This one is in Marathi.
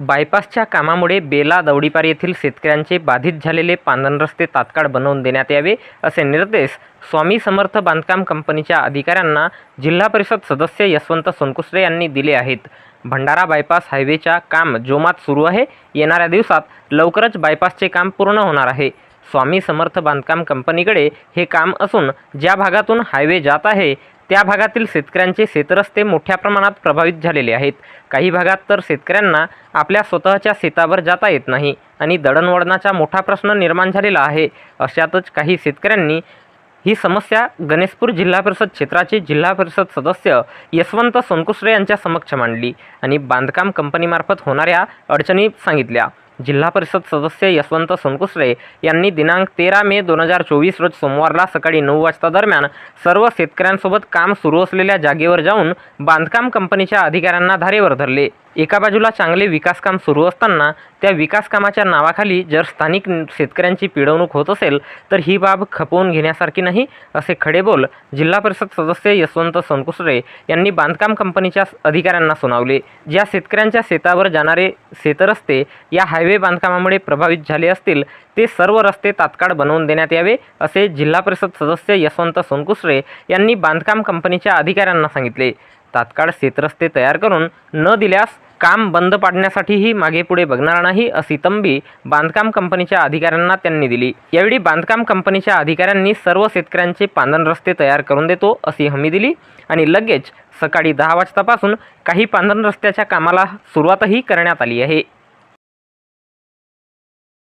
बायपासच्या कामामुळे बेला दौडीपार येथील शेतकऱ्यांचे बाधित झालेले पांधन रस्ते तात्काळ बनवून देण्यात यावे असे निर्देश स्वामी समर्थ बांधकाम कंपनीच्या अधिकाऱ्यांना जिल्हा परिषद सदस्य यशवंत सोनकुसरे यांनी दिले आहेत। भंडारा बायपास हायवेच्या काम जोमात सुरू आहे। येणाऱ्या दिवसात लवकरच बायपासचे काम पूर्ण होणार आहे। स्वामी समर्थ बांधकाम कंपनीकडे हे काम असून ज्या भागातून हायवे जात आहे त्या भागातील शेतकऱ्यांचे शेतरस्ते मोठ्या प्रमाणात प्रभावित झालेले आहेत। काही भागात तर शेतकऱ्यांना आपल्या स्वतःच्या शेतावर जाता येत नाही आणि दळणवळणाचा मोठा प्रश्न निर्माण झालेला आहे। अशातच काही शेतकऱ्यांनी ही समस्या गणेशपूर जिल्हा परिषद क्षेत्राचे जिल्हा परिषद सदस्य यशवंत सोनकुसरे यांच्या समक्ष मांडली आणि बांधकाम कंपनीमार्फत होणाऱ्या अडचणी सांगितल्या। जिल्हा परिषद सदस्य यशवंत सोनकुसरे यांनी दिनांक 13 मे 2024 रोज सोमवारला सकाळी 9 वाजता दरम्यान सर्व शेतकऱ्यांसोबत काम सुरू असलेल्या जागेवर जाऊन बांधकाम कंपनीच्या अधिकाऱ्यांना धारेवर धरले। एका बाजूला चांगले विकासकाम सुरू असताना त्या विकासकामाच्या नावाखाली जर स्थानिक शेतकऱ्यांची पिळवणूक होत असेल तर ही बाब खपवून घेण्यासारखी नाही असे खडेबोल जिल्हा परिषद सदस्य यशवंत सोनकुसरे यांनी बांधकाम कंपनीच्या अधिकाऱ्यांना सुनावले। ज्या शेतकऱ्यांच्या शेतावर जाणारे शेतरस्ते या हायवे बांधकामामुळे प्रभावित झाले असतील ते सर्व रस्ते तात्काळ बनवून देण्यात यावे असे जिल्हा परिषद सदस्य यशवंत सोनकुसरे यांनी बांधकाम कंपनीच्या अधिकाऱ्यांना सांगितले। तात्काळ शेतरस्ते तयार करून न दिल्यास काम बंद पाडण्यासाठीही मागेपुढे बघणार नाही अशी तंबी बांधकाम कंपनीच्या अधिकाऱ्यांना त्यांनी दिली। यावेळी बांधकाम कंपनीच्या अधिकाऱ्यांनी सर्व शेतकऱ्यांचे पांधन रस्ते तयार करून देतो अशी हमी दिली आणि लगेच सकाळी 10 वाजतापासून काही पांधन रस्त्याच्या कामाला सुरुवातही करण्यात आली आहे।